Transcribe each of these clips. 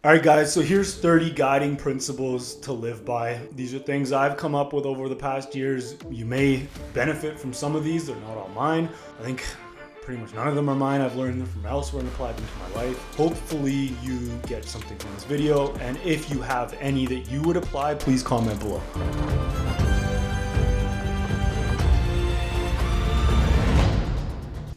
All right, guys, so here's 30 guiding principles to live by. These are things I've come up with over the past years. You may benefit from some of these. They're not all mine. I think pretty much none of them are mine. I've learned them from elsewhere and applied them to my life. Hopefully you get something from this video. And if you have any that you would apply, please comment below.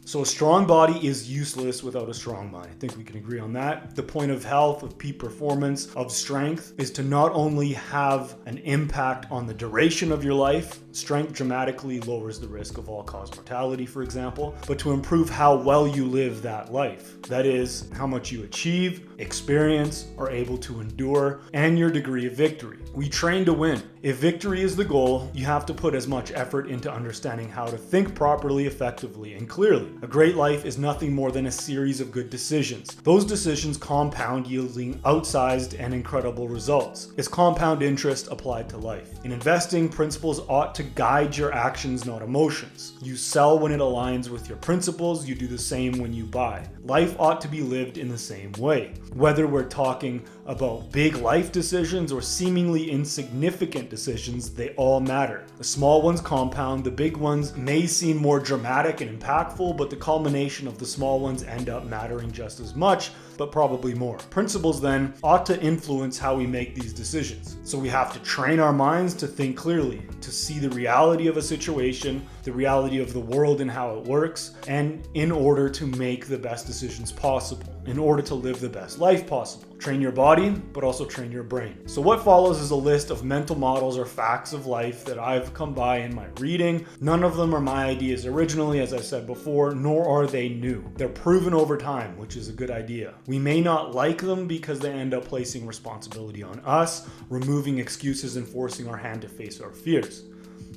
So a strong body is useless without a strong mind. I think we can agree on that. The point of health, of peak performance, of strength is to not only have an impact on the duration of your life, strength dramatically lowers the risk of all-cause mortality, for example, but to improve how well you live that life. That is, how much you achieve, experience, are able to endure, and your degree of victory. We train to win. If victory is the goal, you have to put as much effort into understanding how to think properly, effectively, and clearly. A great life is nothing more than a series of good decisions. Those decisions compound, yielding outsized and incredible results. It's compound interest applied to life. In investing, principles ought to guide your actions, not emotions. You sell when it aligns with your principles. You do the same when you buy. Life ought to be lived in the same way. Whether we're talking about big life decisions or seemingly insignificant decisions, they all matter. The small ones compound, the big ones may seem more dramatic and impactful, but the culmination of the small ones end up mattering just as much, but probably more. Principles then ought to influence how we make these decisions. So we have to train our minds to think clearly, to see the reality of a situation, the reality of the world and how it works, and in order to make the best decisions possible, in order to live the best life possible. Train your body, but also train your brain. So what follows is a list of mental models or facts of life that I've come by in my reading. None of them are my ideas originally, as I said before, nor are they new. They're proven over time, which is a good idea. We may not like them because they end up placing responsibility on us, removing excuses and forcing our hand to face our fears.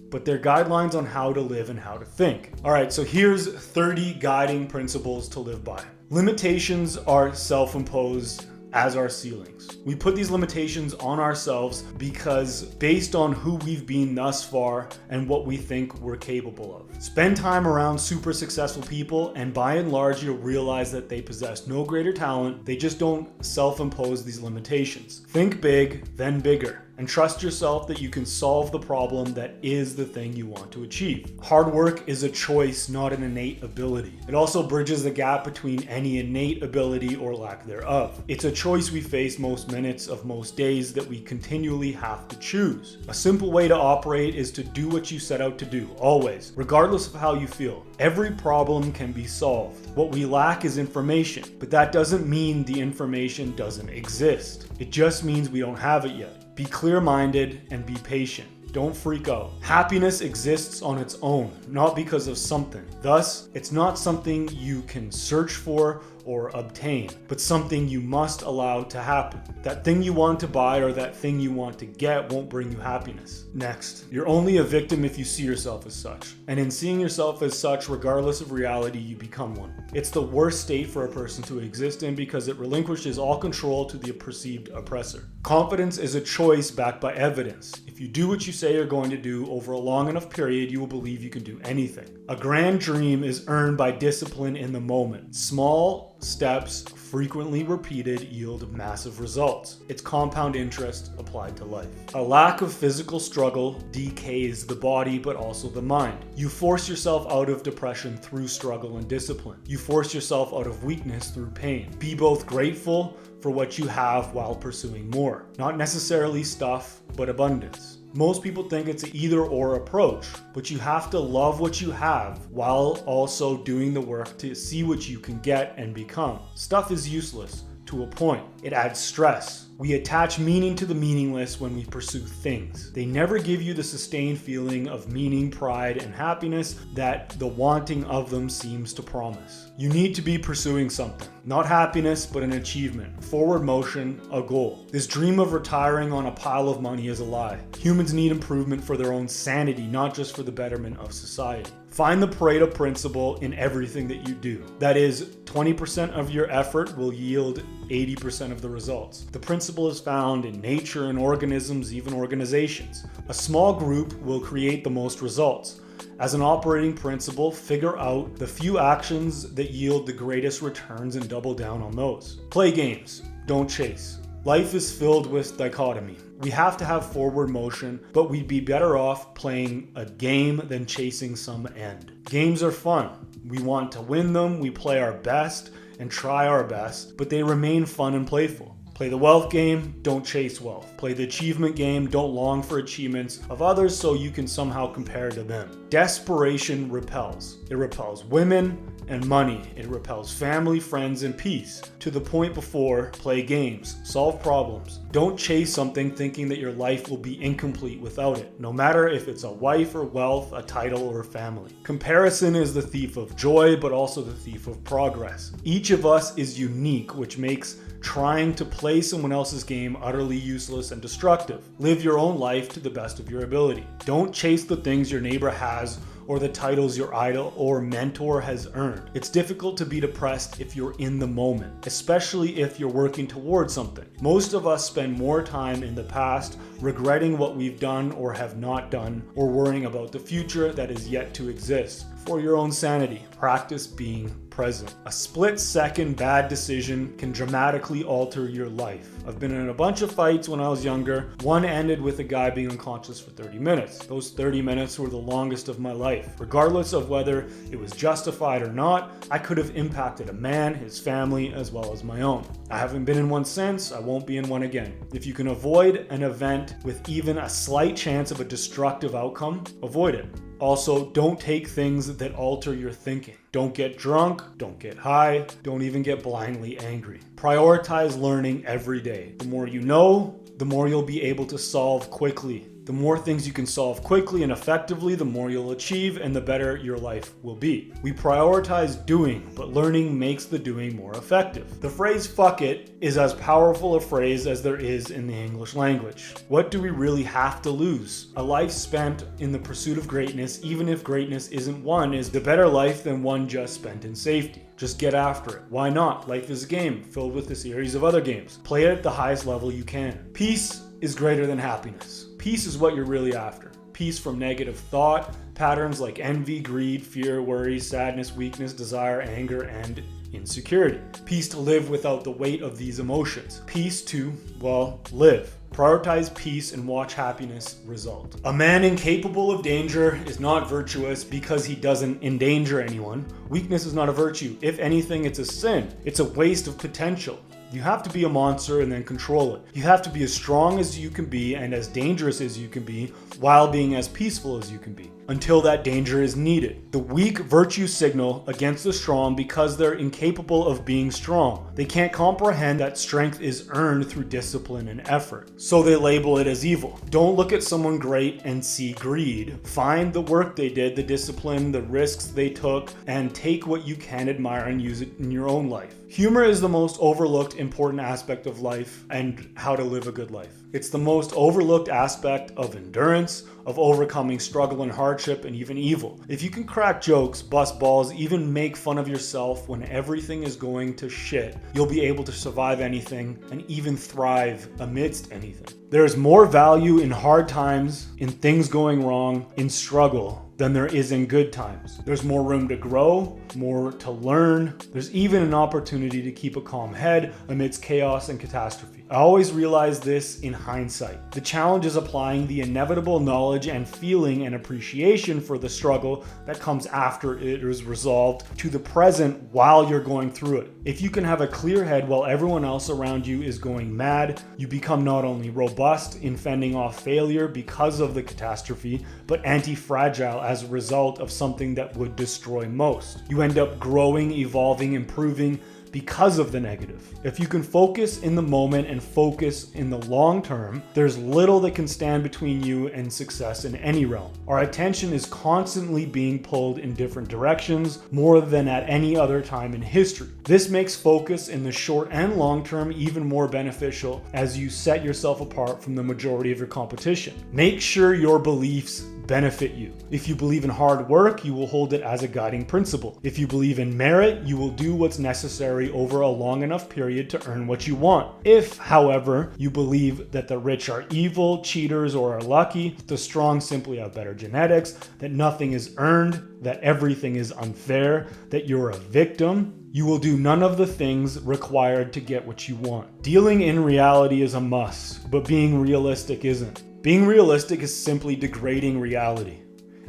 But they're guidelines on how to live and how to think. All right, so here's 30 guiding principles to live by. Limitations are self-imposed, as are ceilings. We put these limitations on ourselves because based on who we've been thus far and what we think we're capable of. Spend time around super successful people and by and large you'll realize that they possess no greater talent, they just don't self-impose these limitations. Think big, then bigger. And trust yourself that you can solve the problem that is the thing you want to achieve. Hard work is a choice, not an innate ability. It also bridges the gap between any innate ability or lack thereof. It's a choice we face most minutes of most days that we continually have to choose. A simple way to operate is to do what you set out to do, always, regardless of how you feel. Every problem can be solved. What we lack is information, but that doesn't mean the information doesn't exist. It just means we don't have it yet. Be clear-minded and be patient. Don't freak out. Happiness exists on its own, not because of something. Thus, it's not something you can search for or obtain, but something you must allow to happen. That thing you want to buy or that thing you want to get won't bring you happiness. Next, you're only a victim if you see yourself as such. And in seeing yourself as such, regardless of reality, you become one. It's the worst state for a person to exist in because it relinquishes all control to the perceived oppressor. Confidence is a choice backed by evidence. If you do what you say you're going to do over a long enough period, you will believe you can do anything. A grand dream is earned by discipline in the moment. Small steps, frequently repeated, yield massive results. It's compound interest applied to life. A lack of physical struggle decays the body, but also the mind. You force yourself out of depression through struggle and discipline. You force yourself out of weakness through pain. Be both grateful for what you have while pursuing more. Not necessarily stuff, but abundance. Most people think it's an either-or approach, but you have to love what you have while also doing the work to see what you can get and become. Stuff is useless to a point. It adds stress. We attach meaning to the meaningless when we pursue things. They never give you the sustained feeling of meaning, pride, and happiness that the wanting of them seems to promise. You need to be pursuing something. Not happiness, but an achievement. Forward motion, a goal. This dream of retiring on a pile of money is a lie. Humans need improvement for their own sanity, not just for the betterment of society. Find the Pareto principle in everything that you do. That is, 20% of your effort will yield 80% of the results. The principle is found in nature and organisms, even organizations. A small group will create the most results. As an operating principle, figure out the few actions that yield the greatest returns and double down on those. Play games, don't chase. Life is filled with dichotomy. We have to have forward motion, but we'd be better off playing a game than chasing some end. Games are fun. We want to win them, we play our best and try our best, but they remain fun and playful. Play the wealth game, don't chase wealth. Play the achievement game, don't long for achievements of others so you can somehow compare to them. Desperation repels. It repels women and money. It repels family, friends, and peace. To the point before, play games, solve problems. Don't chase something thinking that your life will be incomplete without it, no matter if it's a wife or wealth, a title, or family. Comparison is the thief of joy, but also the thief of progress. Each of us is unique, which makes trying to play someone else's game utterly useless and destructive. Live your own life to the best of your ability. Don't chase the things your neighbor has or the titles your idol or mentor has earned. It's difficult to be depressed if you're in the moment, especially if you're working towards something. Most of us spend more time in the past regretting what we've done or have not done, or worrying about the future that is yet to exist. For your own sanity, practice being present. A split-second bad decision can dramatically alter your life. I've been in a bunch of fights when I was younger. One ended with a guy being unconscious for 30 minutes. Those 30 minutes were the longest of my life. Regardless of whether it was justified or not, I could have impacted a man, his family, as well as my own. I haven't been in one since, I won't be in one again. If you can avoid an event with even a slight chance of a destructive outcome, avoid it. Also, don't take things that alter your thinking. Don't get drunk, don't get high, don't even get blindly angry. Prioritize learning every day. The more you know, the more you'll be able to solve quickly. The more things you can solve quickly and effectively, the more you'll achieve and the better your life will be. We prioritize doing, but learning makes the doing more effective. The phrase "fuck it" is as powerful a phrase as there is in the English language. What do we really have to lose? A life spent in the pursuit of greatness, even if greatness isn't won, is the better life than one just spent in safety. Just get after it. Why not? Life is a game filled with a series of other games. Play it at the highest level you can. Peace is greater than happiness. Peace is what you're really after. Peace from negative thought patterns like envy, greed, fear, worry, sadness, weakness, desire, anger, and insecurity. Peace to live without the weight of these emotions. Peace to, well, live. Prioritize peace and watch happiness result. A man incapable of danger is not virtuous because he doesn't endanger anyone. Weakness is not a virtue. If anything, it's a sin. It's a waste of potential. You have to be a monster and then control it. You have to be as strong as you can be and as dangerous as you can be while being as peaceful as you can be, until that danger is needed. The weak virtue signal against the strong because they're incapable of being strong. They can't comprehend that strength is earned through discipline and effort, so they label it as evil. Don't look at someone great and see greed. Find the work they did, the discipline, the risks they took, and take what you can admire and use it in your own life. Humor is the most overlooked important aspect of life and how to live a good life. It's the most overlooked aspect of endurance, of overcoming struggle and hardship, and even evil. If you can crack jokes, bust balls, even make fun of yourself when everything is going to shit, you'll be able to survive anything and even thrive amidst anything. There is more value in hard times, in things going wrong, in struggle, than there is in good times. There's more room to grow, more to learn. There's even an opportunity to keep a calm head amidst chaos and catastrophe. I always realize this in hindsight. The challenge is applying the inevitable knowledge and feeling and appreciation for the struggle that comes after it is resolved to the present while you're going through it. If you can have a clear head while everyone else around you is going mad, you become not only robust in fending off failure because of the catastrophe, but anti-fragile as a result of something that would destroy most. You end up growing, evolving, improving because of the negative. If you can focus in the moment and focus in the long term, there's little that can stand between you and success in any realm. Our attention is constantly being pulled in different directions, more than at any other time in history. This makes focus in the short and long term even more beneficial as you set yourself apart from the majority of your competition. Make sure your beliefs benefit you. If you believe in hard work, you will hold it as a guiding principle. If you believe in merit, you will do what's necessary over a long enough period to earn what you want. If, however, you believe that the rich are evil, cheaters, or are lucky, the strong simply have better genetics, that nothing is earned, that everything is unfair, that you're a victim, You will do none of the things required to get what you want. Dealing in reality is a must, but being realistic isn't. Being realistic is simply degrading reality.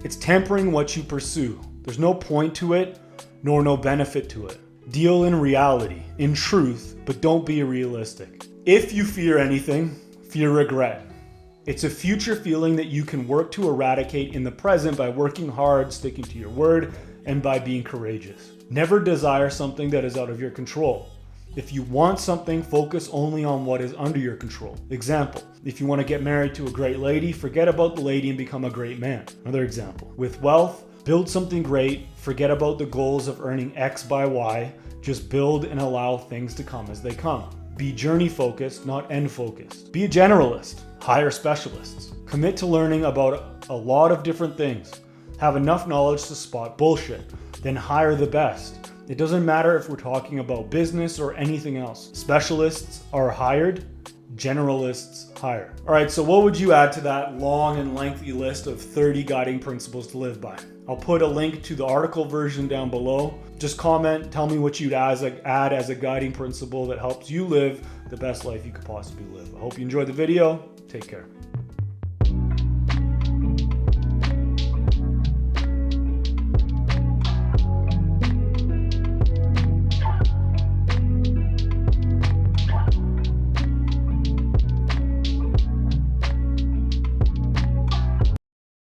It's tempering what you pursue. There's no point to it, nor no benefit to it. Deal in reality, in truth, but don't be realistic. If you fear anything, fear regret. It's a future feeling that you can work to eradicate in the present by working hard, sticking to your word, and by being courageous. Never desire something that is out of your control. If you want something, focus only on what is under your control. Example, if you want to get married to a great lady, forget about the lady and become a great man. Another example, with wealth, build something great, forget about the goals of earning X by Y, just build and allow things to come as they come. Be journey focused, not end focused. Be a generalist, hire specialists. Commit to learning about a lot of different things. Have enough knowledge to spot bullshit, then hire the best. It doesn't matter if we're talking about business or anything else. Specialists are hired, generalists hire. All right, so what would you add to that long and lengthy list of 30 guiding principles to live by? I'll put a link to the article version down below. Just comment, tell me what you'd add as a guiding principle that helps you live the best life you could possibly live. I hope you enjoyed the video. Take care.